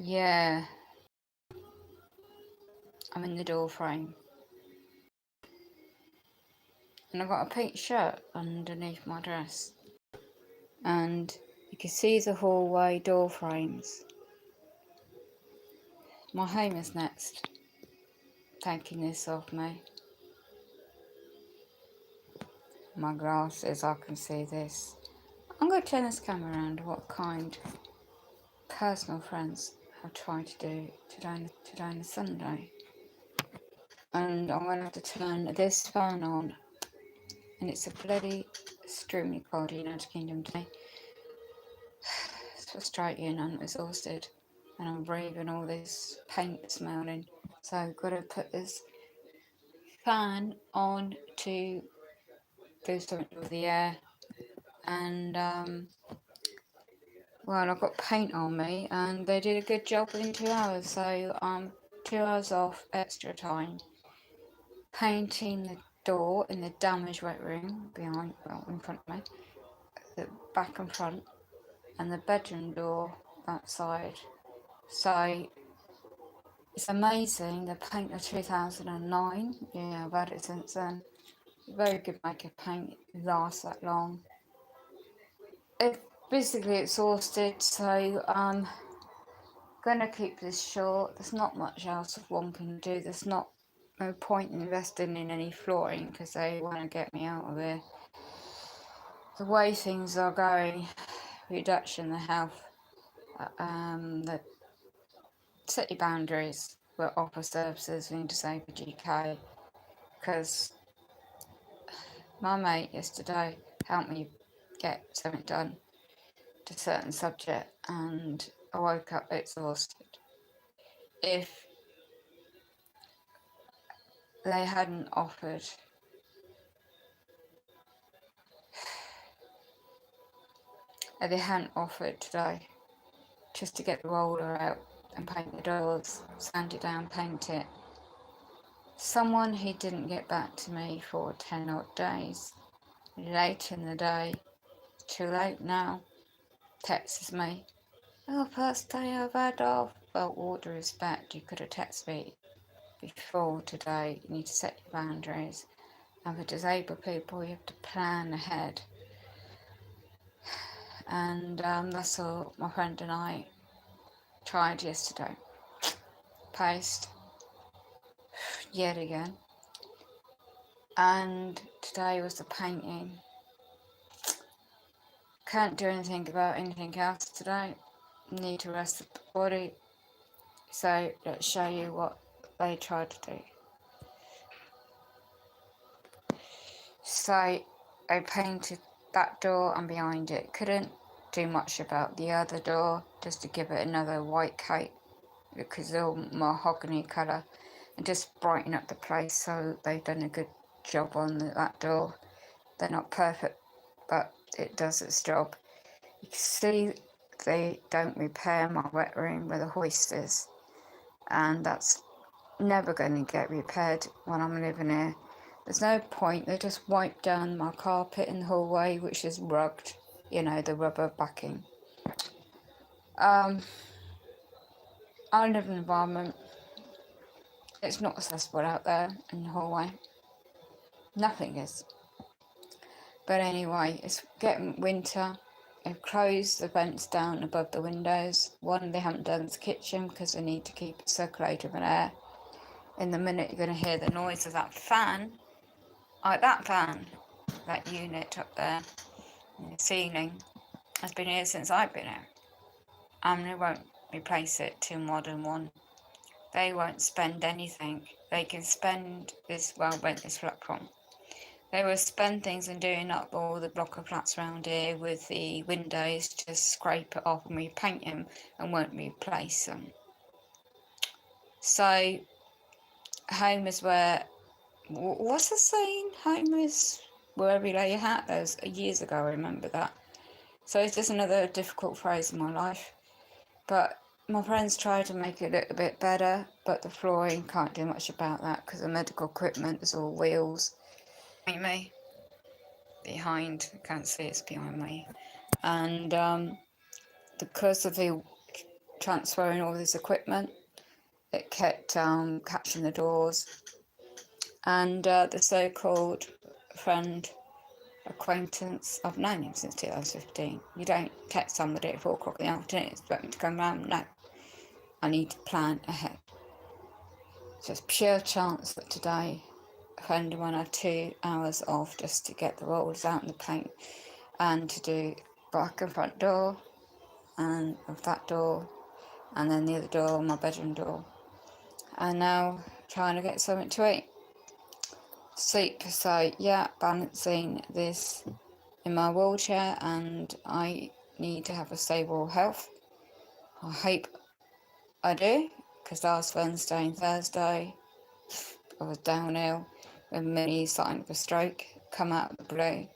Yeah, I'm in the door frame. And I've got a pink shirt underneath my dress. And you can see the hallway door frames. My home is next, taking this off me. My glasses, I can see this. I'm going to turn this camera around. What kind of personal friends I've tried to do today on a Sunday. And I'm going to have to turn this fan on. And it's a bloody extremely cold United Kingdom day. It's frustrating. I'm exhausted. And I'm breathing all this paint smelling. So I've got to put this fan on to do something with the air. And well, I've got paint on me, and they did a good job within 2 hours, so I'm 2 hours off extra time painting the door in the damaged wet room behind, well, in front of me, the back and front, and the bedroom door that side. So it's amazing. The paint of 2009. Yeah, I've had it since then. Very good makeup paint. It lasts that long. It's basically exhausted, so gonna keep this short. There's not much else one can do. There's no point in investing in any flooring because they want to get me out of here. The way things are going, reduction the health, the city boundaries will offer services we need to save for GK, because my mate yesterday helped me get something done to a certain subject and I woke up exhausted. If they hadn't offered today just to get the roller out and paint the doors, sand it down, paint it. Someone who didn't get back to me for 10 odd days, late in the day, too late now, texts me, oh, first day I've had off. Well, all due respect, you could have texted me before today. You need to set your boundaries. And for disabled people, you have to plan ahead. And that's all my friend and I tried yesterday. Post yet again. And today was the painting. Can't do anything about anything else today. Need to rest the body. So let's show you what they tried to do. So I painted that door and behind it. Couldn't do much about the other door, just to give it another white coat because they're all mahogany colour and just brighten up the place. So they've done a good job on that door. They're not perfect, but it does its job. You can see they don't repair my wet room where the hoist is, and that's never going to get repaired when I'm living here. There's no point. They just wiped down my carpet in the hallway, which is rugged, you know, the rubber backing. I live in an environment, it's not accessible out there in the hallway. Nothing is. But anyway, it's getting winter. They've closed the vents down above the windows. One they haven't done is the kitchen because they need to keep it circulating with air. In the minute you're going to hear the noise of that fan, that unit up there in the ceiling has been here since I've been here. And they won't replace it to a modern one. They won't spend anything. They can spend this, well, rent this flat from. They will spend things on doing up all the block of flats around here with the windows, just scrape it off and repaint them and won't replace them. So, home is where, what's the saying? Home is wherever you lay your hat. That was years ago, I remember that. So it's just another difficult phrase in my life. But my friends try to make it a little bit better, but the flooring can't do much about that because the medical equipment is all wheels. Behind, can't see it's behind me. And because of the transferring all this equipment. It kept catching the doors, and the so-called friend, acquaintance, I've known him since 2015. You don't text somebody at 4 o'clock in the afternoon, expect me to come round. No, I need to plan ahead. So it's pure chance that today a friend of mine had 2 hours off just to get the rolls out in the paint and to do back and front door and of that door, and then the other door, my bedroom door. And now trying to get something to eat. Sleep, so yeah, balancing this in my wheelchair, and I need to have a stable health. I hope I do, because last Wednesday and Thursday I was downhill with mini sign of a stroke come out of the blue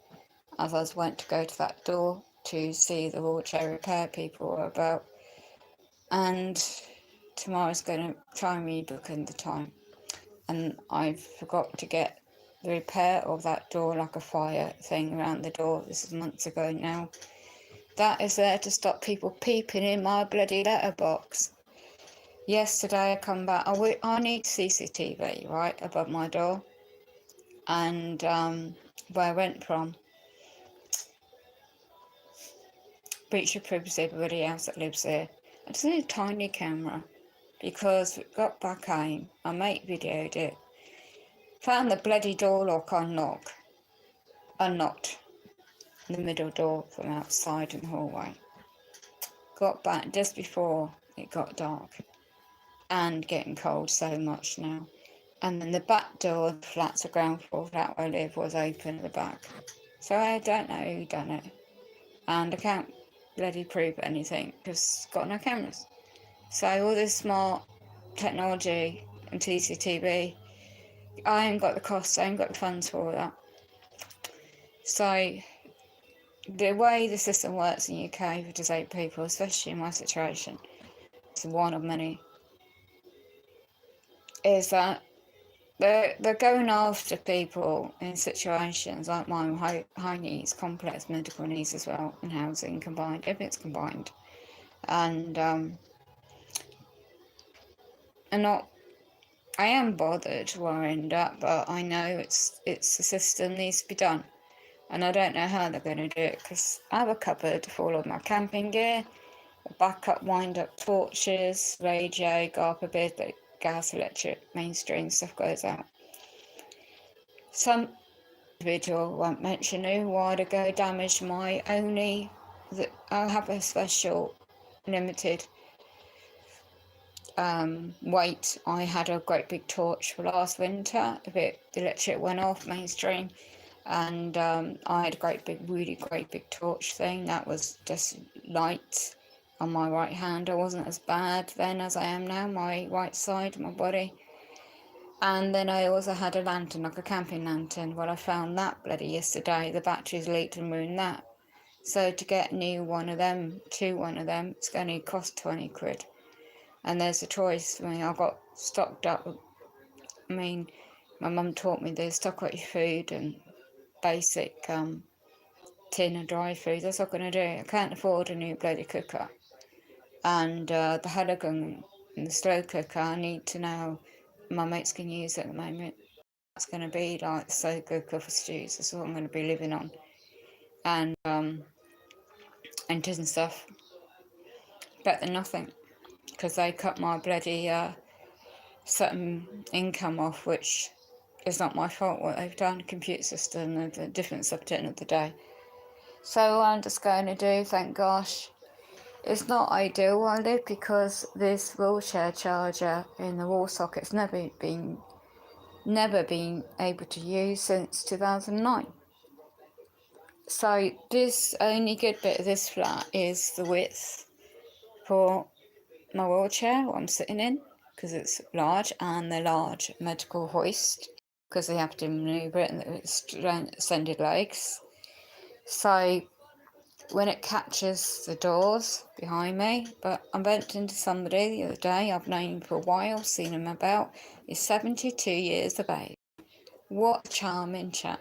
as I went to go to that door to see the wheelchair repair people were about, and tomorrow's going to try and rebook in the time, and I forgot to get the repair of that door, like a fire thing around the door. This is months ago now. That is there to stop people peeping in my bloody letterbox. Yesterday I come back, I need CCTV right above my door, and where I went from, breach of privacy, everybody else that lives there. I just need a tiny camera, because we got back home, my mate videoed it, found the bloody door lock unlocked, the middle door from outside in the hallway. Got back just before it got dark and getting cold so much now. And then the back door of the flats, the ground floor flat where I live, was open at the back. So I don't know who done it. And I can't bloody prove anything because got no cameras. So all this smart technology and CCTV, I ain't got the costs, I ain't got the funds for that. So the way the system works in the UK for disabled people, especially in my situation, it's one of many, is that they're going after people in situations like mine, high needs, complex medical needs as well, and housing combined, everything's combined. And I am bothered where I end up, but I know it's the system needs to be done. And I don't know how they're going to do it, because I have a cupboard full of my camping gear, backup wind-up torches, radio, GARPA bid, but gas, electric, mainstream stuff goes out. Some individual, won't mention who, a while ago damaged my I have a special limited weight. I had a great big torch for last winter, the electric went off, mainstream, and I had a really great big torch thing that was just light on my right hand. I wasn't as bad then as I am now, my right side of my body. And then I also had a lantern, like a camping lantern. Well, I found that bloody yesterday, the batteries leaked and ruined that. So to get a new one of them, it's going to cost 20 quid. And there's a choice. I mean, I got stocked up. I mean, my mum taught me this, stock up your food and basic tin of dry food. That's what I'm going to do. I can't afford a new bloody cooker. And the Halligan and the slow cooker, I need to know, my mates can use it at the moment. It's going to be like the slow cooker for stews. That's what I'm going to be living on. And and stuff. Better than nothing. Because they cut my bloody certain income off, which is not my fault what they've done, the computer system and the different subject of the day. So I'm just going to do, thank gosh, it's not ideal where I live, because this wheelchair charger in the wall socket's never been able to use since 2009. So this only good bit of this flat is the width for my wheelchair, what I'm sitting in, because it's large, and the large medical hoist, because they have to manoeuvre it and it's extended legs. So when it catches the doors behind me, but I bumped into somebody the other day, I've known him for a while, seen him about, he's 72 years of age. What a charming chap.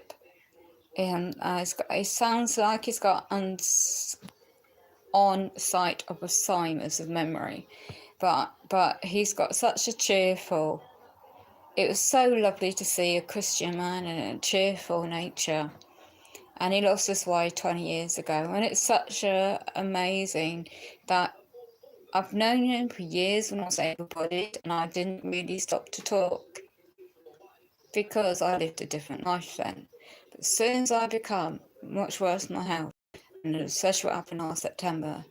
He sounds like he's got onset of Alzheimer's of memory, but he's got such a cheerful. It was so lovely to see a Christian man in a cheerful nature, and he lost his wife 20 years ago, and it's such a amazing that I've known him for years when I was able-bodied, and I didn't really stop to talk because I lived a different life then. But as soon as I become much worse in my health, and especially what happened last September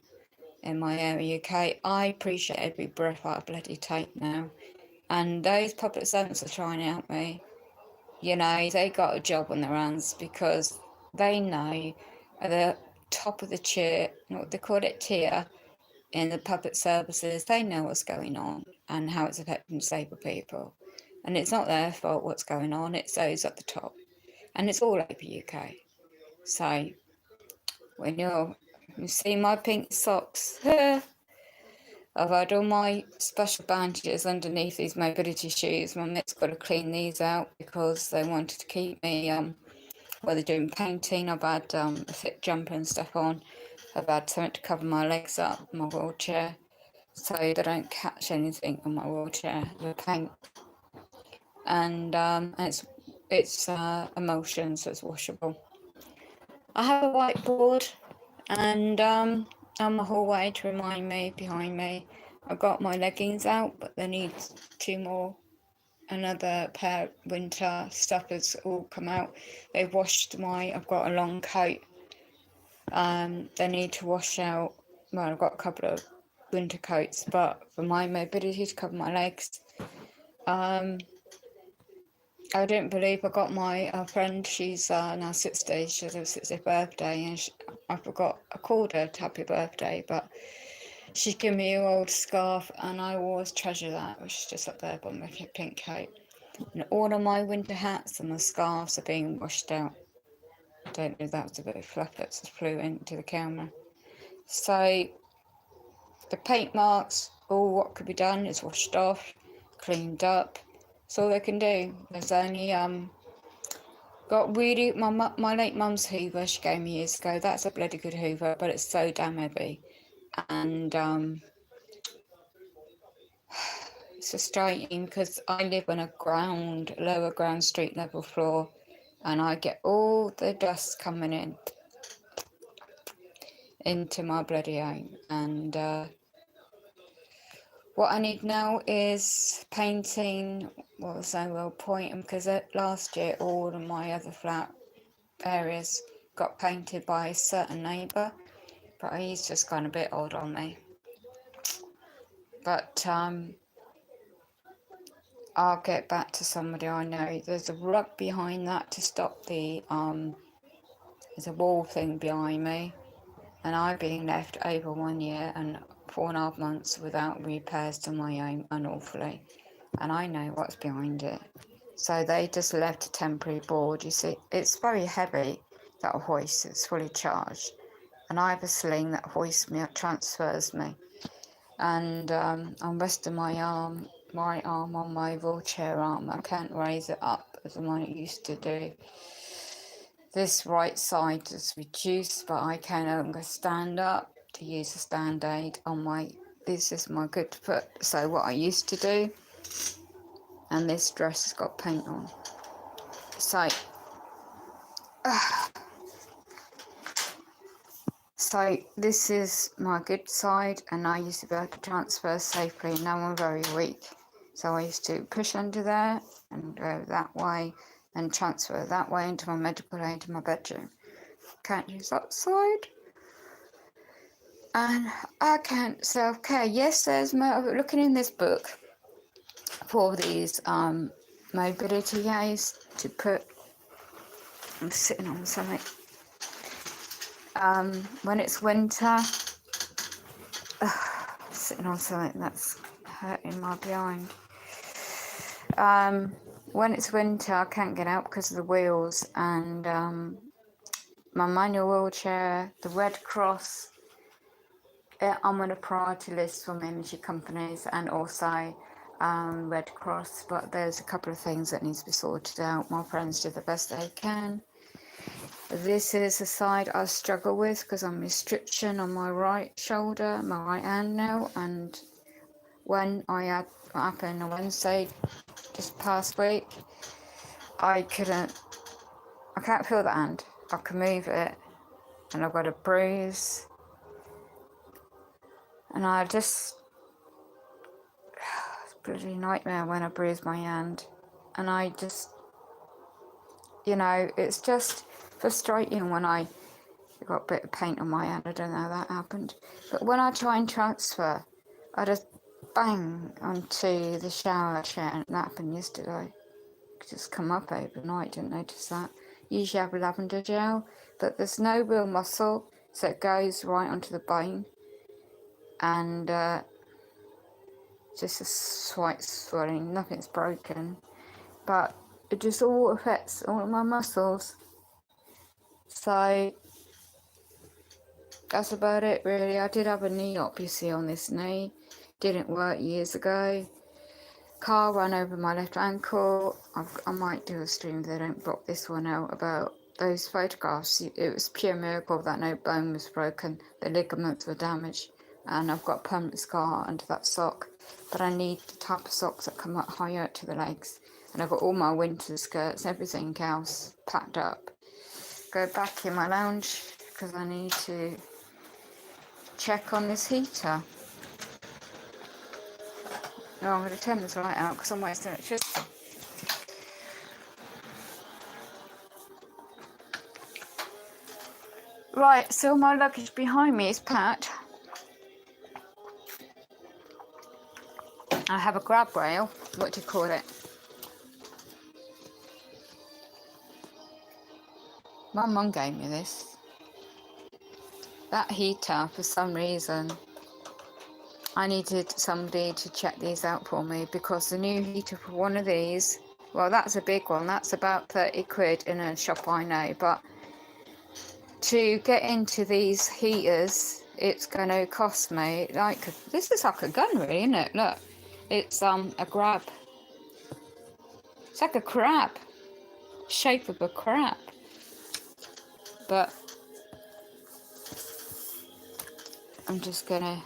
in my area UK, I appreciate every breath I bloody take now. And those public servants are trying to help me. You know, they got a job on their hands because they know at the top of the tier, what they call it, tier, in the public services, they know what's going on and how it's affecting disabled people. And it's not their fault what's going on, it's those at the top. And it's all over UK. So when you see my pink socks, I've had all my special bandages underneath these mobility shoes. My mate's got to clean these out because they wanted to keep me, they're doing painting. I've had a thick jumper and stuff on. I've had something to cover my legs up, my wheelchair, so they don't catch anything on my wheelchair, the paint. And it's emulsion, so it's washable. I have a whiteboard and on the hallway to remind me, behind me. I've got my leggings out, but they need another pair of winter stuff has all come out. They've washed I've got a long coat. They need to wash out, well, I've got a couple of winter coats, but for my mobility to cover my legs, I don't believe I got my friend, she's now 60, she has her 60th birthday, and I called her to happy birthday, but she's given me an old scarf, and I always treasure that, which is just up there by my pink coat. And all of my winter hats and my scarves are being washed out. I don't know if that was a bit of fluff that just flew into the camera. So the paint marks, all what could be done is washed off, cleaned up. That's all they can do. There's only got really my late mum's Hoover she gave me years ago. That's a bloody good Hoover, but it's so damn heavy, and it's frustrating because I live on a lower ground street level floor, and I get all the dust coming into my bloody home. And what I need now is painting. Well, there's no real point, because last year all of my other flat areas got painted by a certain neighbour, but he's just gone a bit odd on me. But I'll get back to somebody I know. There's a rug behind that to stop the there's a wall thing behind me, and I've been left over 1 year and 4.5 months without repairs to my home, unlawfully, and I know what's behind it. So they just left a temporary board. You see, it's very heavy, that hoist, it's fully charged, and I have a sling that hoists me, transfers me, and I'm resting my right arm on my wheelchair arm. I can't raise it up as the one it used to do. This right side is reduced, but I can no longer stand up to use a stand aid on this is my good foot, so what I used to do, and this dress has got paint on. So this is my good side, and I used to be able to transfer safely. Now I'm very weak, so I used to push under there and go that way and transfer that way into my medical aid in my bedroom. Can't use that side. And I can't self-care. Yes, there's looking in this book for these mobility aids to put. I'm sitting on something. When it's winter, sitting on something that's hurting my behind. When it's winter, I can't get out because of the wheels, and my manual wheelchair, the Red Cross. I'm on a priority list from energy companies and also Red Cross, but there's a couple of things that needs to be sorted out. My friends do the best they can. This is the side I struggle with because I'm restriction on my right shoulder, my right hand now, and when I had what happened on Wednesday this past week, I can't feel the hand. I can move it, and I've got a bruise, and it's a bloody nightmare when I bruise my hand, and it's just frustrating when I got a bit of paint on my hand. I don't know how that happened, but when I try and transfer, I just bang onto the shower chair, and that happened yesterday. Just come up overnight, didn't notice that. Usually have lavender gel, but there's no real muscle, so it goes right onto the bone, and just a slight swelling. Nothing's broken, but it just all affects all of my muscles. So that's about it, really. I did have a knee op, you see, on this knee. Didn't work years ago. Car ran over my left ankle. I might do a stream if they don't block this one out about those photographs. It was pure miracle that no bone was broken. The ligaments were damaged, and I've got a permanent scar under that sock. But I need the type of socks that come up higher to the legs. And I've got all my winter skirts, everything else packed up. Go back in my lounge because I need to check on this heater. No, I'm going to turn this light out because I'm wasting electricity. Right, so my luggage behind me is packed. I have a grab rail, what do you call it? My mum gave me this. That heater, for some reason, I needed somebody to check these out for me because the new heater for one of these, well, that's a big one. That's about 30 quid in a shop I know. But to get into these heaters, it's going to cost me, this is like a gun, really, isn't it? Look, it's a grab. It's like a crab, shape of a crab. But I'm just going to,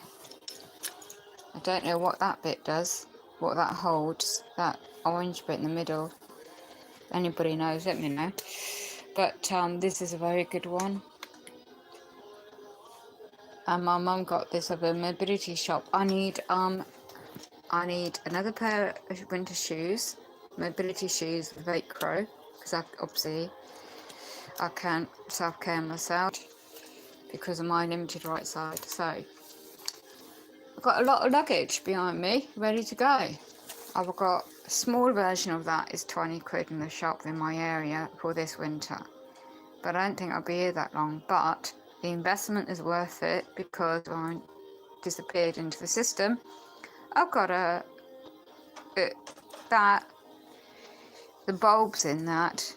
I don't know what that bit does, what that holds, that orange bit in the middle. Anybody knows, let me know. But this is a very good one. And my mum got this at a mobility shop. I need another pair of winter shoes, mobility shoes with Velcro, because obviously I can't self-care myself because of my limited right side. So I've got a lot of luggage behind me, ready to go. I've got a small version of that is 20 quid in the shop in my area for this winter. But I don't think I'll be here that long. But the investment is worth it because I disappeared into the system. I've got the bulbs in that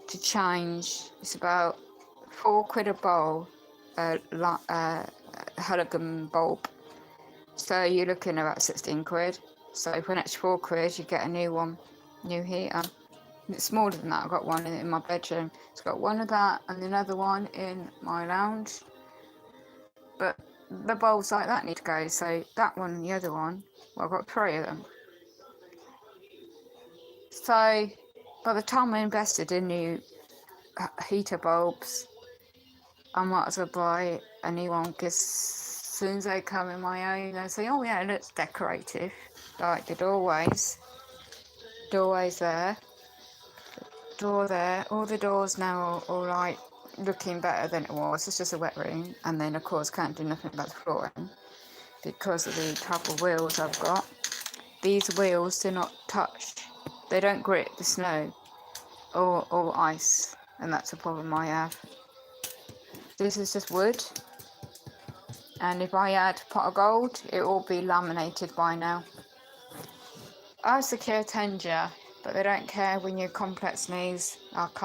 to change. It's about 4 quid a bulb, halogen bulb. So you're looking at about 16 quid. So for an extra 4 quid, you get a new one, new heater. It's smaller than that. I've got one in my bedroom. It's got one of that and another one in my lounge. But the bulbs like that need to go. So that one and the other one, well, I've got 3 of them. So by the time I invested in new heater bulbs, I might as well buy a new one because as soon as they come in my own, they say, oh yeah, it looks decorative. Like the doorways there. Door there, all the doors now are like looking better than it was. It's just a wet room, and then of course can't do nothing about the flooring because of the type of wheels I've got. These wheels do not touch, they don't grip the snow or ice, and that's a problem I have. This is just wood, and if I add pot of gold, it will be laminated by now. I secure Tenja, but they don't care when your complex needs, like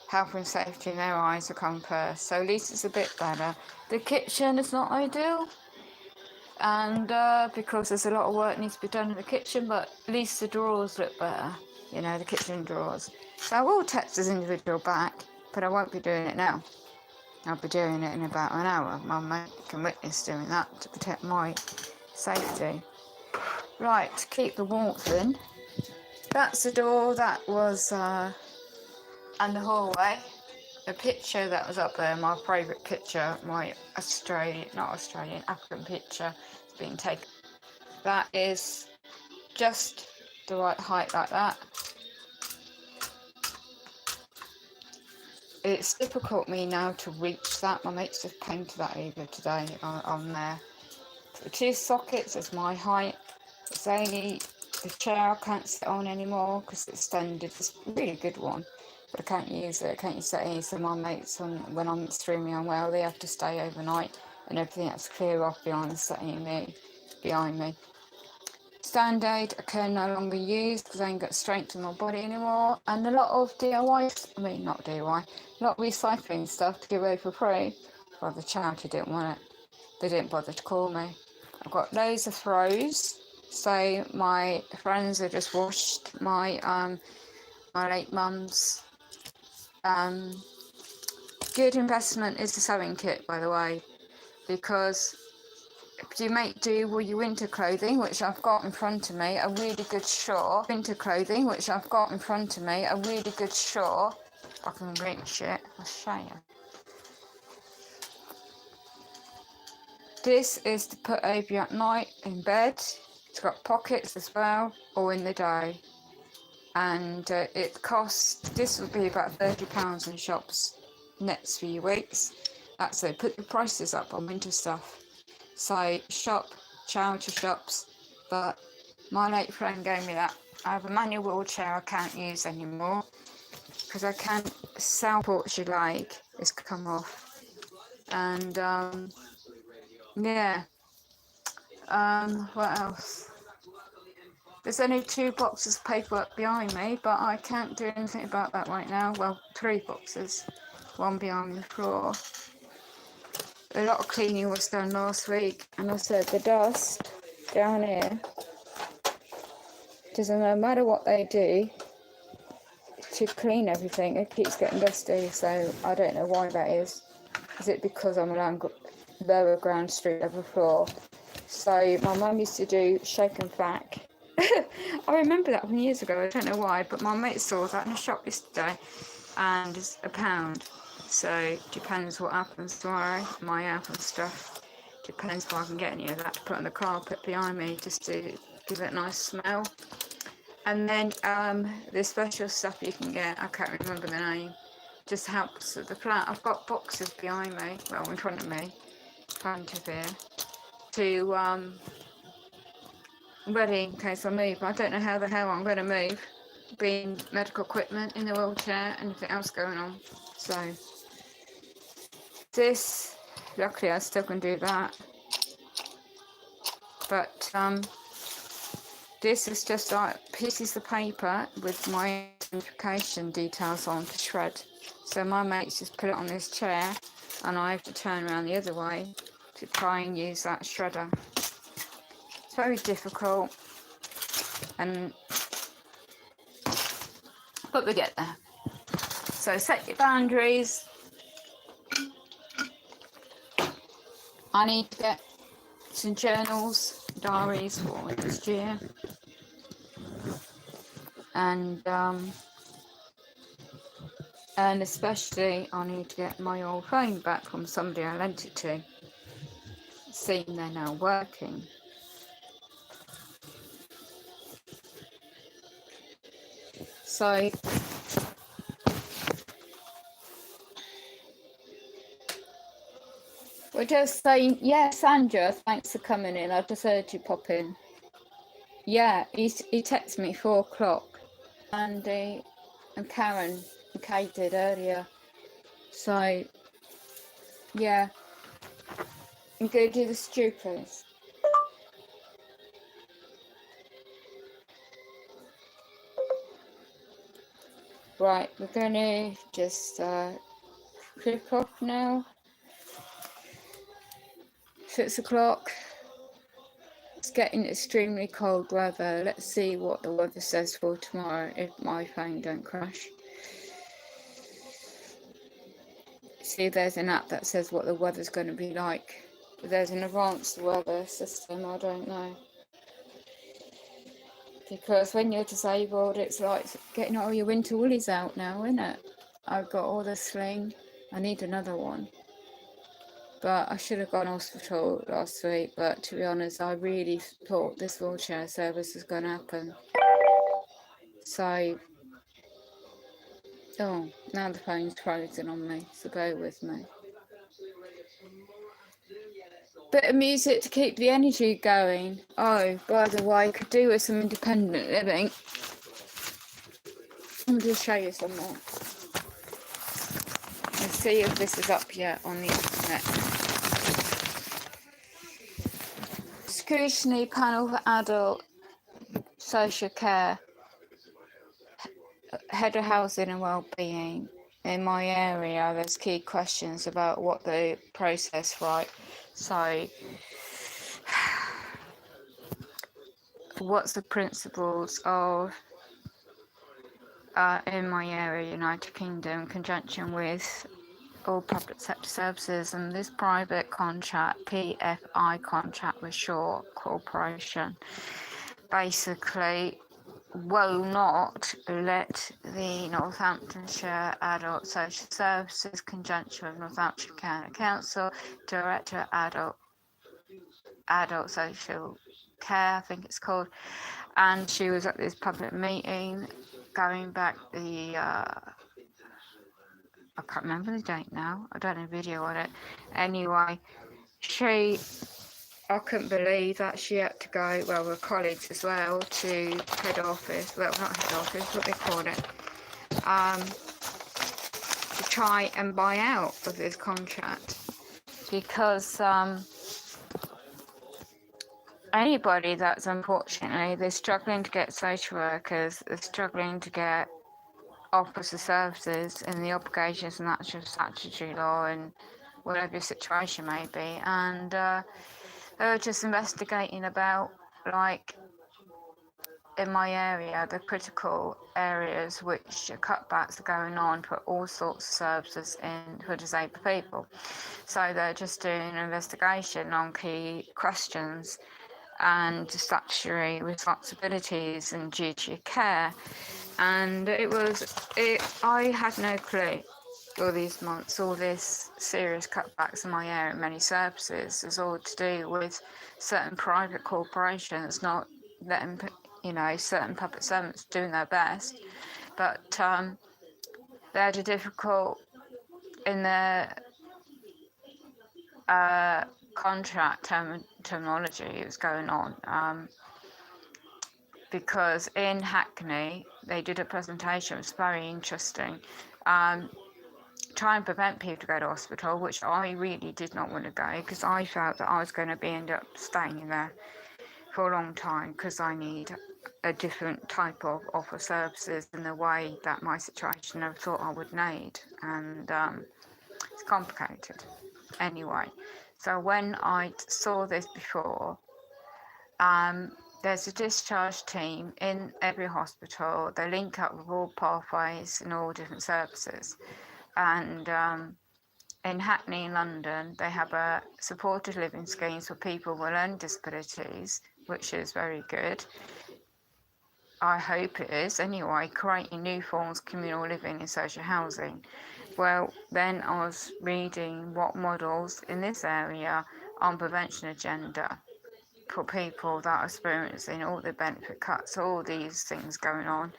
health and safety in their eyes will come first. So at least it's a bit better. The kitchen is not ideal, and because there's a lot of work needs to be done in the kitchen, but at least the drawers look better, the kitchen drawers. So I will text this individual back, but I won't be doing it now. I'll be doing it in about an hour. My mate can witness doing that to protect my safety. Right, to keep the warmth in. That's the door that was, and the hallway. The picture that was up there, my favourite picture, my African picture, has been taken. That is just the right height like that. It's difficult me now to reach that. My mate's just painted that over today on there. The 2 sockets is my height. It's only the chair I can't sit on anymore because it's extended. It's a really good one, but I can't use it. I can't use it. So my mates, when I'm extremely unwell, they have to stay overnight, and everything has to clear off behind me. Stand aid I can no longer use because I ain't got strength in my body anymore, and a lot of a lot of recycling stuff to give away for free. Well, the charity didn't want it. They didn't bother to call me. I've got loads of wrose. So my friends have just washed my late mum's. Good investment is the sewing kit, by the way, because if you make do with your winter clothing, which I've got in front of me, a really good shawl. If I can reach it, I'll show you. This is to put over you at night in bed. It's got pockets as well, or in the day. And it costs, this will be about £30 in shops next few weeks. That's it, put the prices up on winter stuff. So charity shops, but my late friend gave me that. I have a manual wheelchair I can't use anymore because I can't sell what you like. It's come off. And what else? There's only 2 boxes of paperwork behind me, but I can't do anything about that right now. Well, 3 boxes, 1 behind the floor. A lot of cleaning was done last week, and I said the dust down here, doesn't no matter what they do to clean everything, it keeps getting dusty, so I don't know why that is. Is it because I'm on lower ground street level floor? So my mum used to do shake and vac. I remember that from years ago, I don't know why, but my mate saw that in a shop yesterday, and it's £1. So depends what happens tomorrow, my health and stuff. Depends if I can get any of that to put on the carpet behind me just to give it a nice smell. And then the special stuff you can get, I can't remember the name, just helps with the flat. I've got boxes behind me, well in front of me, here, to ready in case I move. I don't know how the hell I'm going to move, being medical equipment in the wheelchair, anything else going on. So this, luckily I still can do that, but this is just like pieces of paper with my identification details on to shred. So my mates just put it on this chair, and I have to turn around the other way to try and use that shredder. It's very difficult, but we get there. So set your boundaries. I need to get some journals, diaries for this year, and especially I need to get my old phone back from somebody I lent it to, seeing they're now working. So we're just saying, yeah, Sandra, thanks for coming in. I just heard you pop in. Yeah, he texted me 4 o'clock, Andy and Karen and Kate did earlier. So yeah, and go do the stew, please. Right, we're gonna just click off now. 6 o'clock. It's getting extremely cold weather. Let's see what the weather says for tomorrow if my phone don't crash. See, there's an app that says what the weather's going to be like. There's an advanced weather system, I don't know. Because when you're disabled, it's like getting all your winter woolies out now, isn't it? I've got all the sling. I need another one. But I should have gone hospital last week. But to be honest, I really thought this wheelchair service was going to happen. So, oh, now the phone's frozen on me, so bear with me. Bit of music to keep the energy going. Oh, by the way, I could do with some independent living. I'll just show you something. Let's see if this is up yet on the internet. Scrutiny panel for adult social care, head of housing and wellbeing. In my area, there's key questions about what the process right. So, what's the principles of in my area, United Kingdom, in conjunction with all public sector services, and this private contract, PFI contract with Shaw Corporation, basically will not let the Northamptonshire Adult Social Services, conjunction with Northamptonshire County Council, Director Adult Social Care, I think it's called, and she was at this public meeting going back the I can't remember the date now. I don't have a video on it. Anyway, I couldn't believe that she had to go, well, with colleagues as well, to head office, well, not head office, what they call it, to try and buy out of this contract. Because anybody that's unfortunately, they're struggling to get social workers, they're struggling to get officer services and the obligations and natural statutory law and whatever your situation may be, and they were just investigating about, like, in my area, the critical areas which cutbacks are going on for all sorts of services in for disabled people. So they're just doing an investigation on key questions and statutory responsibilities and duty of care. And I had no clue all these months, all this serious cutbacks in my area, many services, is all to do with certain private corporations not letting, certain public servants doing their best, but they had a difficult in their contract terminology was going on, because in Hackney they did a presentation, it was very interesting, try and prevent people to go to hospital, which I really did not want to go, because I felt that I was going to end up staying in there for a long time, because I need a different type of offer services in the way that my situation I thought I would need, and it's complicated. Anyway, so when I saw this before, there's a discharge team in every hospital. They link up with all pathways and all different services. And in Hackney, in London, they have a supported living schemes for people with learning disabilities, which is very good. I hope it is. Anyway, creating new forms of communal living and social housing. Well, then I was reading what models in this area on prevention agenda for people that are experiencing all the benefit cuts, all these things going on.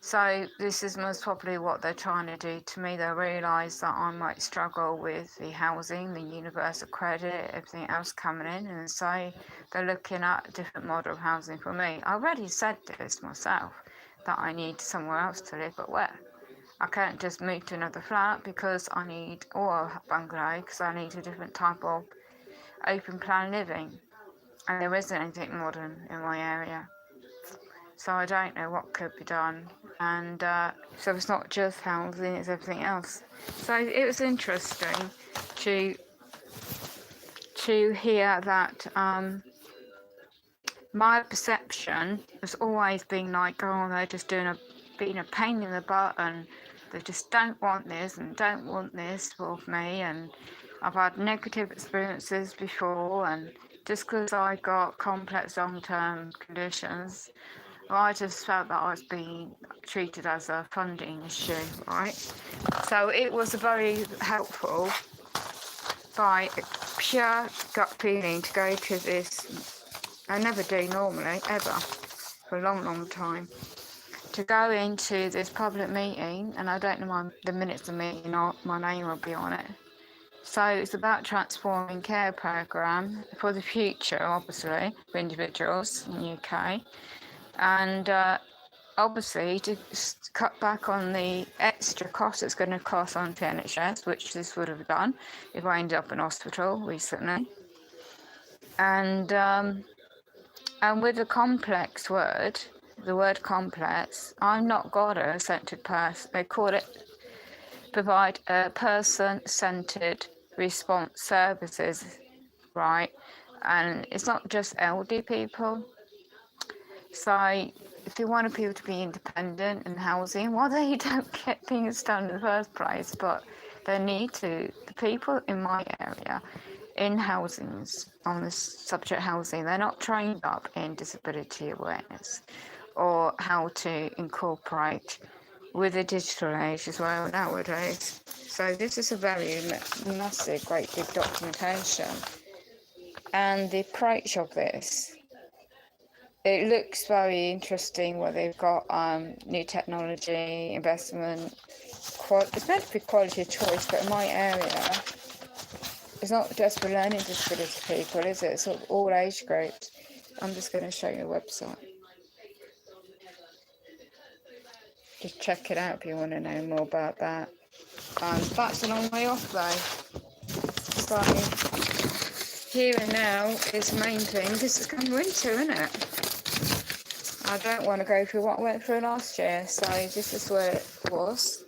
So this is most probably what they're trying to do to me. They realise that I might struggle with the housing, the universal credit, everything else coming in, and so they're looking at a different model of housing for me. I already said this myself, that I need somewhere else to live, but where? I can't just move to another flat because I need, or a bungalow, because I need a different type of open plan living, and there isn't anything modern in my area. So I don't know what could be done, and so it's not just housing, it's everything else. So it was interesting to hear that my perception has always been like, oh, they're just being a pain in the butt and They just don't want this and don't want this for me, and I've had negative experiences before, and just because I got complex long-term conditions, I just felt that I was being treated as a funding issue, right? So it was very helpful by pure gut feeling to go to this. I never do normally, ever, for a long time, to go into this public meeting, and I don't know the minutes of the meeting, or my name will be on it. So it's about transforming care program for the future, obviously, for individuals in the UK, and obviously to cut back on the extra cost it's going to cost on the NHS, which this would have done if I ended up in hospital recently. And with the complex word, the word complex, I'm not God-centered person. They call it provide a person-centered response services, right? And it's not just elderly people. So if you want people to be independent in housing, well, they don't get things done in the first place, but they need to. The people in my area in housings, on this subject housing, they're not trained up in disability awareness or how to incorporate with the digital age as well nowadays. So this is a very massive, great big documentation. And the approach of this, it looks very interesting where they've got new technology, investment, it's meant to be quality of choice, but in my area, it's not just for learning disability people, is it? It's sort of all age groups. I'm just going to show you a website. Just check it out if you want to know more about that. That's a long way off though. So here and now is the main thing. This is coming winter, isn't it? I don't want to go through what I went through last year, so this is where it was.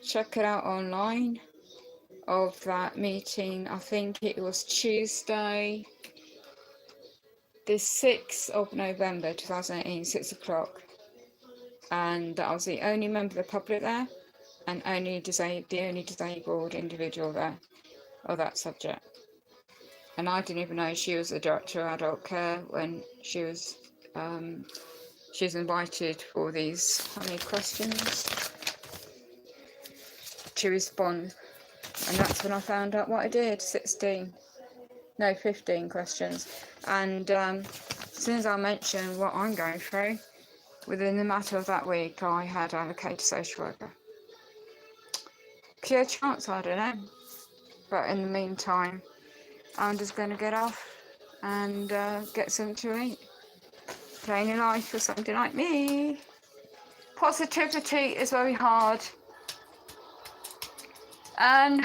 Check it out online of that meeting. I think it was Tuesday, the 6th of November 2018, 6 o'clock. And I was the only member of the public there, and the only disabled individual there of that subject. And I didn't even know she was the director of adult care when she was invited for these, how many questions to respond. And that's when I found out what I did, 15 questions. And as soon as I mentioned what I'm going through, within the matter of that week, I had allocated social worker. Pure chance, I don't know. But in the meantime, I'm just going to get off and get something to eat. Playing a life for somebody like me. Positivity is very hard. And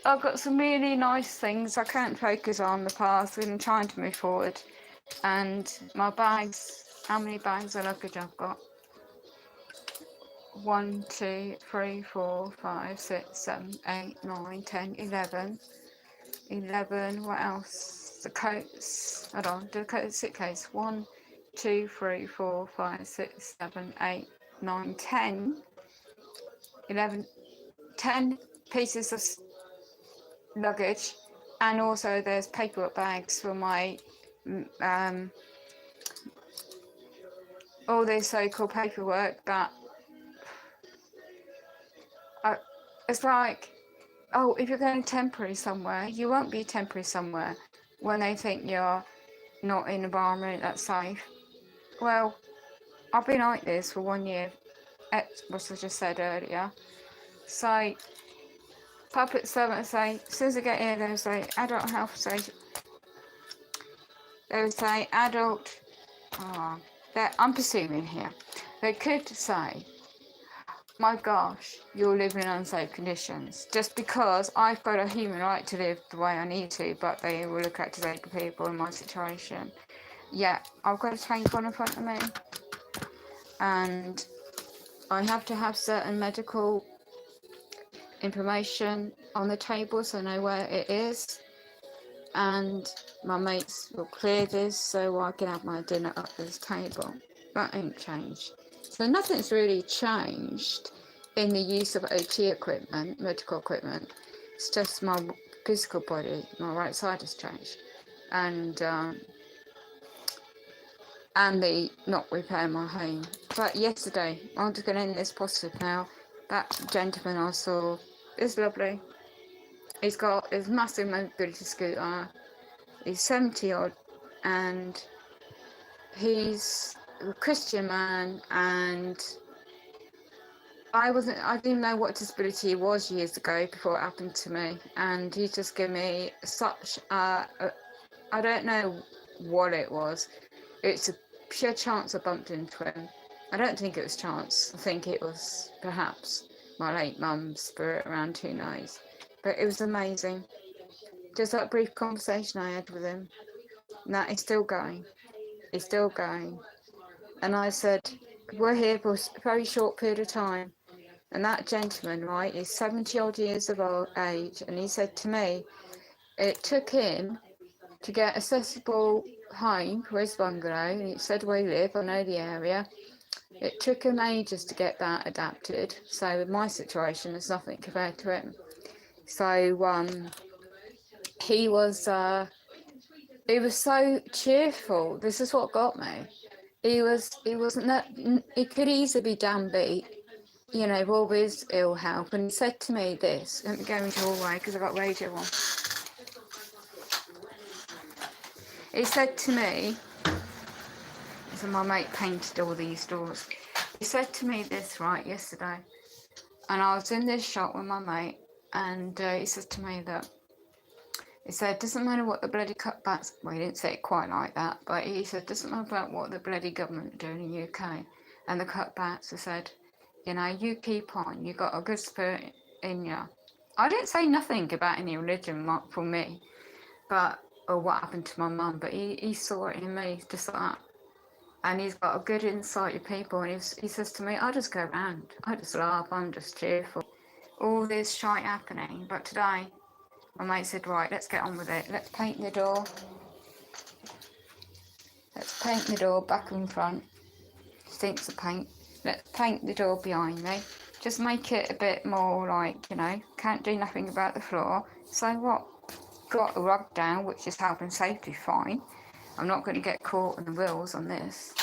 I've got some really nice things. I can't focus on the past. I'm trying to move forward. And my bags, how many bags of luggage I've got? 1, 2, 3, 4, 5, 6, 7, 8, 9, 10, 11. 11, what else? The coats. Hold on, the coat suitcase. 1, 2, 3, 4, 5, 6, 7, 8, 9, 10. 11, 10 pieces of luggage, and also there's paperwork bags for my all this so-called paperwork that it's like, oh, if you're going temporary somewhere, you won't be temporary somewhere when they think you're not in an environment that's safe. Well, I've been like this for 1 year, what I just said earlier. So public servants say, as soon as they get here, they'll say adult health safety. They would say adult, I'm presuming here. They could say, my gosh, you're living in unsafe conditions. Just because I've got a human right to live the way I need to, but they will look at disabled people in my situation. Yeah, I've got a tank on in front of me. And I have to have certain medical information on the table so I know where it is. And my mates will clear this so I can have my dinner at this table. That ain't changed. So nothing's really changed in the use of OT equipment, medical equipment. It's just my physical body, my right side has changed. And the not repair my home. But yesterday, I'm just going to end this positive now. That gentleman I saw is lovely. He's got his massive mobility scooter. He's 70 odd, and he's a Christian man, and I didn't know what disability he was years ago before it happened to me, and he just gave me such I don't know what it was. It's a pure chance I bumped into him. I don't think it was chance. I think it was perhaps my late mum's spirit around, who knows. But it was amazing. Just that brief conversation I had with him. And that is still going. It's still going. And I said, we're here for a very short period of time. And that gentleman, right, is 70 odd years of age. And he said to me, it took him to get accessible home for his bungalow. And he said where he lived, I know the area. It took him ages to get that adapted. So with my situation, there's nothing compared to him. So he was so cheerful. This is what got me. He could easily be downbeat, you know, all his ill health. And he said to me this, let me go into the hallway because I've got radio on. He said to me, so my mate painted all these doors. He said to me this, right, yesterday. And I was in this shop with my mate, and he said to me that, he said, doesn't matter what the bloody cutbacks, well, he didn't say it quite like that, but he said, doesn't matter about what the bloody government are doing in the UK and the cutbacks. He said, you know, you keep on, you got a good spirit in you. I didn't say nothing about any religion for me, or what happened to my mum, but he saw it in me, just like that. And he's got a good insight of people, and he says to me, I just go around, I just laugh, I'm just cheerful. All this shite happening, but today, my mate said, right, let's get on with it. Let's paint the door. Let's paint the door back and front. Stinks of paint. Let's paint the door behind me. Just make it a bit more like, you know, can't do nothing about the floor. So what? Got a rug down, which is health and safety, fine. I'm not going to get caught in the wheels on this.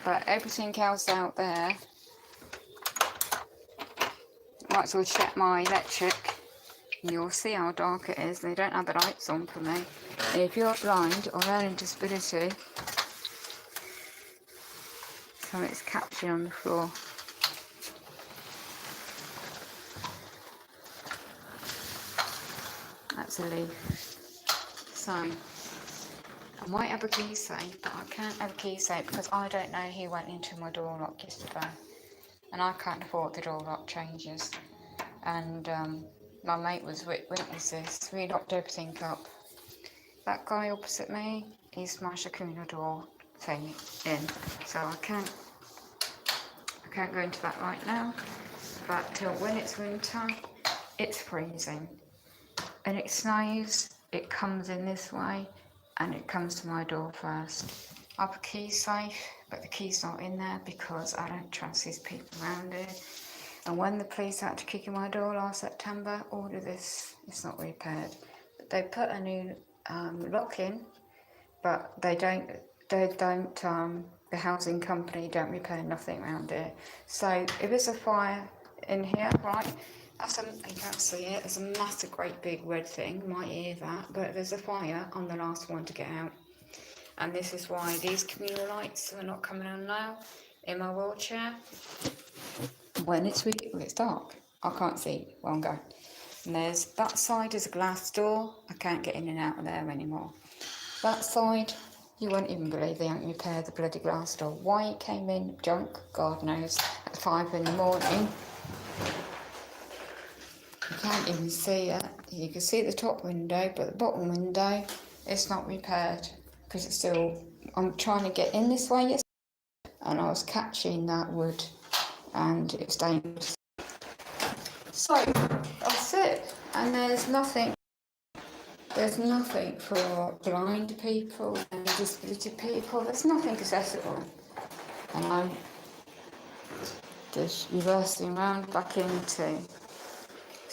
But everything else out there, might as well check my electric, and you'll see how dark it is. They don't have the lights on for me. And if you're blind or learning disability, so it's captured on the floor. That's a leaf. So I might have a key safe, but I can't have a key safe because I don't know who went into my door lock yesterday. And I can't afford the door lock changes. And my mate was witness this. We locked everything up. That guy opposite me, he smashed a criminal door thing in. So I can't go into that right now. But till when it's winter, it's freezing. And it snows, it comes in this way, and it comes to my door first. I have a key safe, but the key's not in there because I don't trust these people around here. And when the police had to kick in my door last September, all of this is not repaired. But they put a new lock in, but the housing company don't repair nothing around here. So if there's a fire in here, right, you can't see it, there's a massive great big red thing, you might hear that, but if there's a fire, I'm the last one to get out. And this is why these communal lights are not coming on now in my wheelchair. When it's dark, I can't see where I'm going. And there's that side is a glass door, I can't get in and out of there anymore. That side, you won't even believe they haven't repaired the bloody glass door. Why it came in junk, God knows, at 5 in the morning. You can't even see it. You can see the top window, but the bottom window, it's not repaired because it's still. I'm trying to get in this way yesterday, and I was catching that wood, and it's dangerous. So that's it, and there's nothing. There's nothing for blind people and disability people. There's nothing accessible. And I'm just reversing round back into.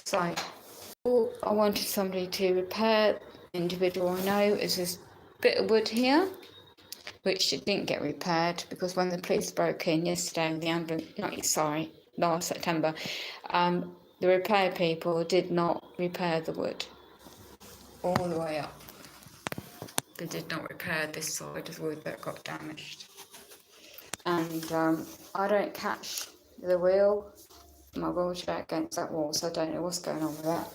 So, I wanted somebody to repair the individual I know is this bit of wood here, which didn't get repaired because when the police broke in yesterday with the ambulance, last September, the repair people did not repair the wood all the way up. They did not repair this side of the wood that got damaged. And I don't catch the wheel, my wheelchair against that wall, so I don't know what's going on with that.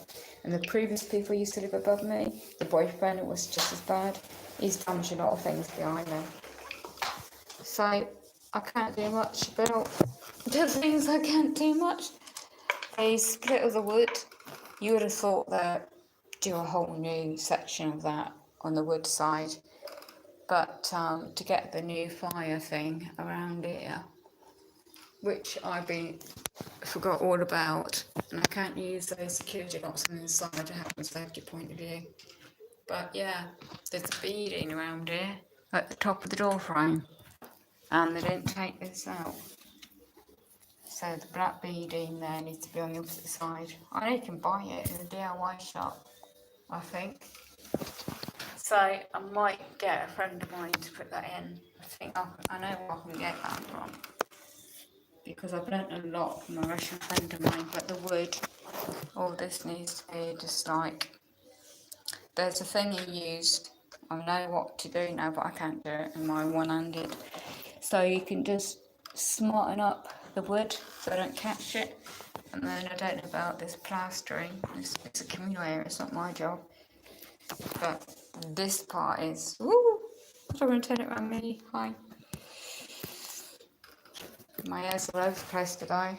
And the previous people used to live above me, the boyfriend was just as bad. He's damaged a lot of things behind me. So I can't do much about the things I can't do much. A split of the wood, you would have thought that do a whole new section of that on the wood side. But to get the new fire thing around here, which I forgot all about, and I can't use those security locks on the inside to help from a safety point of view. But yeah, there's a beading around here at the top of the door frame, and they didn't take this out. So the black beading there needs to be on the opposite side. I know you can buy it in a DIY shop, I think. So I might get a friend of mine to put that in. I know where I can get that from, because I've learnt a lot from a Russian friend of mine. But the wood, all this needs to be just like, there's a thing he used. I know what to do now, but I can't do it in my one-handed. So you can just smarten up the wood so I don't catch it. And then I don't know about this plastering. It's a communal area, it's not my job. But this part is, woo! I don't want to turn it around me. Hi. My hair's all over the place today.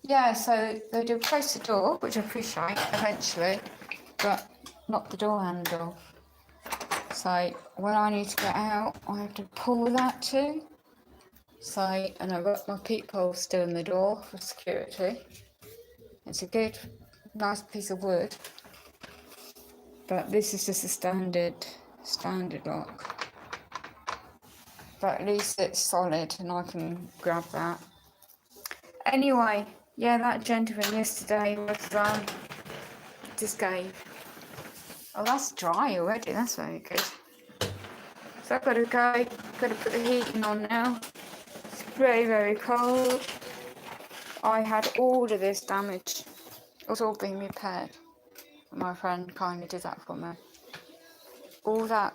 Yeah, so they do replace the door, which I appreciate eventually, but not the door handle. So when I need to get out, I have to pull that too. So, and I've got my peephole still in the door for security. It's a good, nice piece of wood, but this is just a standard lock. But at least it's solid and I can grab that. Anyway, yeah, that gentleman yesterday was just gave. Oh, that's dry already. That's very good. So I've got to go. Got to put the heating on now. It's very, very cold. I had all of this damage. It was all being repaired. My friend kindly did that for me. All that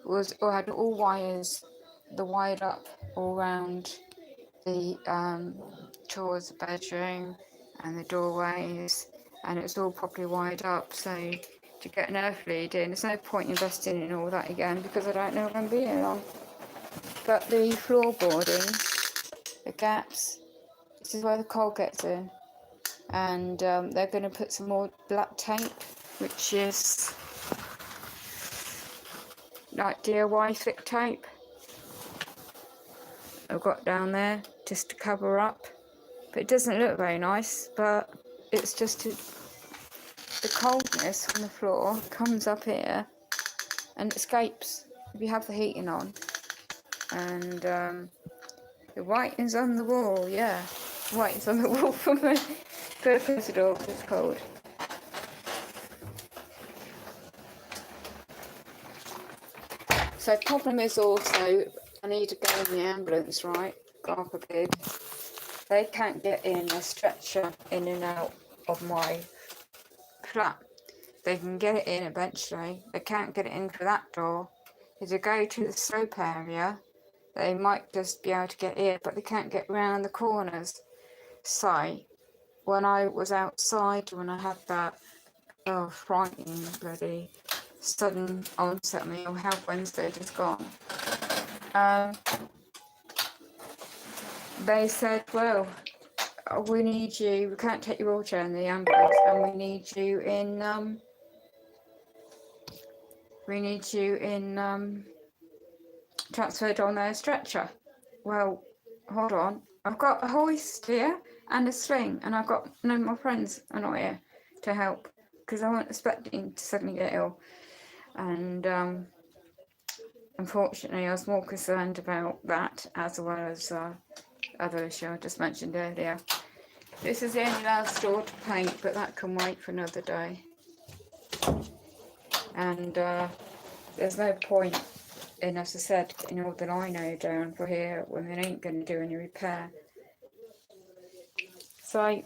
was, I had all wires, the wired up all round the towards the bedroom and the doorways, and it was all properly wired up. So to get an earth lead in, there's no point investing in all that again because I don't know if I'm being here long. But the floorboarding, the gaps, this is where the coal gets in, and they're going to put some more black tape, which is like DIY thick tape I've got down there just to cover up. But it doesn't look very nice, but it's just the coldness from the floor comes up here and escapes if you have the heating on. And the writing's on the wall, yeah. The writing's on the wall for me. Gotta close the door because it's cold. So problem is also, I need to go in the ambulance, right? God forbid. They can't get in a stretcher in and out of my flat. They can get it in eventually. They can't get it in through that door. If they go to the slope area, they might just be able to get in, but they can't get round the corners. So, when I was outside, when I had that frightening bloody sudden onset mental health Wednesday just gone, they said, well, we need you, we can't take your wheelchair in the ambulance, and we need you in transferred on their stretcher. Well, hold on, I've got a hoist here and a sling, and I've got none of my friends are not here to help because I wasn't expecting to suddenly get ill. And unfortunately, I was more concerned about that as well as other issue I just mentioned earlier. This is the only last straw to paint, but that can wait for another day. And there's no point in, as I said, getting all the lino down for here when it ain't going to do any repair. So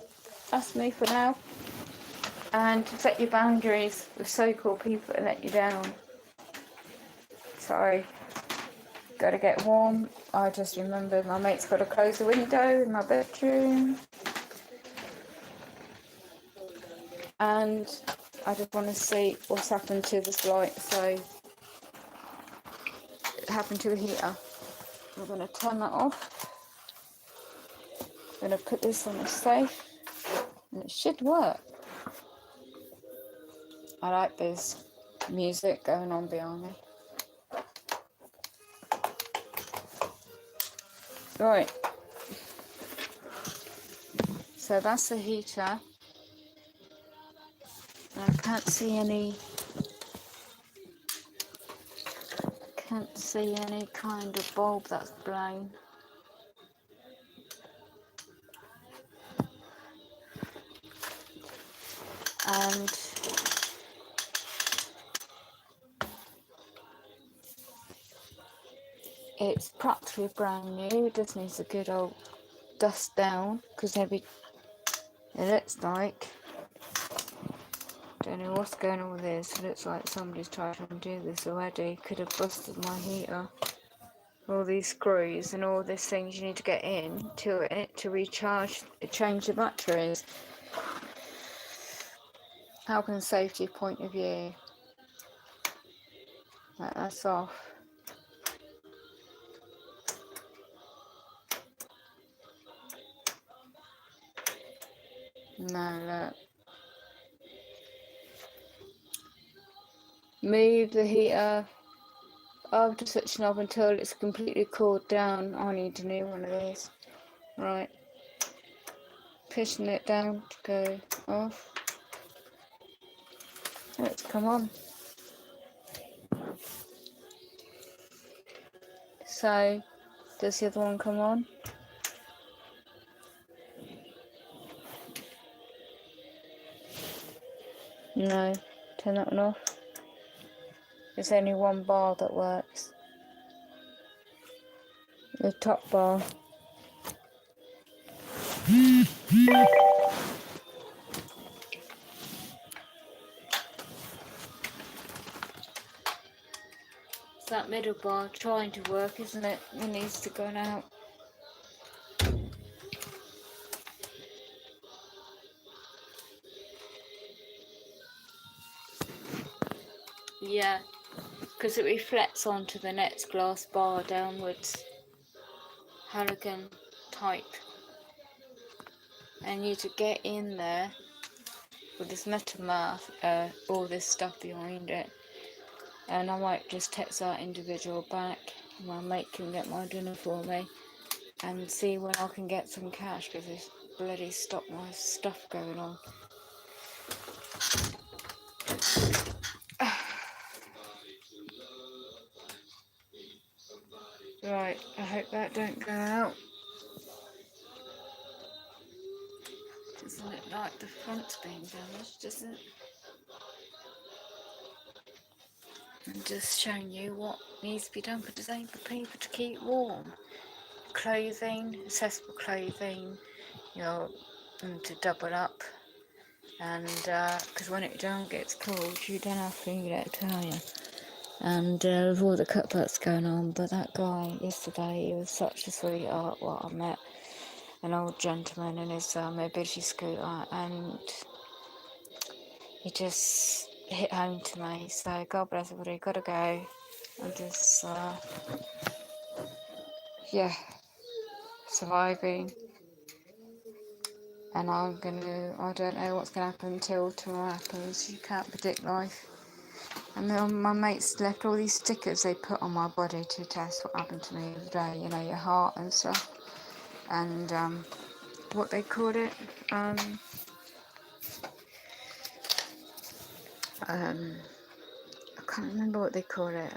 that's me for now. And set your boundaries with so-called people that let you down. Sorry. Gotta get warm. I just remembered my mate's got to close the window in my bedroom. And I just want to see what's happened to this light. So, it happened to the heater. I'm going to turn that off. I'm going to put this on the safe. And it should work. I like this music going on behind me. Right. So that's the heater. I can't see any kind of bulb that's blown. And it's practically brand new. It just needs a good old dust down because it looks like, don't know what's going on with this. It looks like somebody's tried to do this already. Could have busted my heater. All these screws and all these things you need to get in to it to recharge, change the batteries. How can safety point of view? That's off. No, look. Move the heater after switching off until it's completely cooled down. I need a new one of these. Right. Pushing it down to go off. Let's come on. So, does the other one come on? No. Turn that one off. There's only one bar that works. The top bar. It's that middle bar trying to work, isn't it? It needs to go out. Yeah, because it reflects onto the next glass bar downwards. Halogen type. And you to get in there with this metal mask, all this stuff behind it. And I might just text that individual back. My mate can get my dinner for me and see when I can get some cash because it's bloody stopped my stuff going on. Right, I hope that don't go out. Doesn't it like the front's being damaged, does it? I'm just showing you what needs to be done for disabled people to keep warm. Clothing, accessible clothing, to double up. And because when it down gets cold, you don't have to let it tell you. And with all the cutbacks going on, but that guy yesterday, he was such a sweetheart. I met an old gentleman in his mobility scooter, and he just hit home to me. So God bless everybody, gotta go. I'm just surviving. And I don't know what's gonna happen until tomorrow happens. You can't predict life. And then my mates left all these stickers they put on my body to test what happened to me today, your heart and stuff. And what they called it, I can't remember what they call it.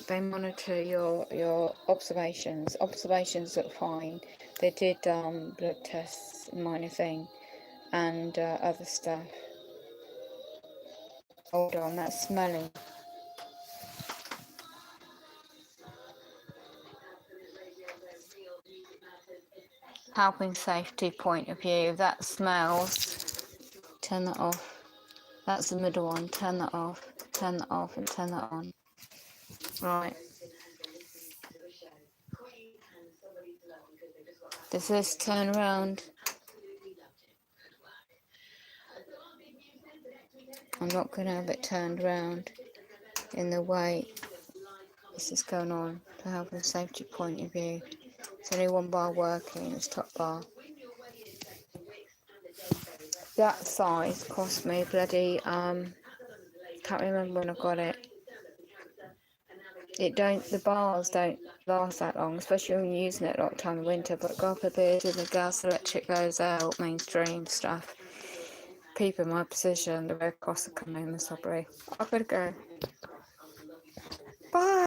They monitor your observations. Observations look fine. They did blood tests, minor thing, and other stuff. Hold on, that's smelling. Helping safety point of view, that smells. Turn that off. That's the middle one. Turn that off. Turn that off and turn that on. Right. Does this turn around? I'm not going to have it turned around in the way this is going on to help from a safety point of view. It's only one bar working, this top bar. That size cost me bloody, can't remember when I got it. The bars don't last that long, especially when you're using it a lot of time in winter, but God forbid when the gas electric goes out, mainstream stuff. People in my position, the Red Cross are coming in the subway. I've got to go. Bye!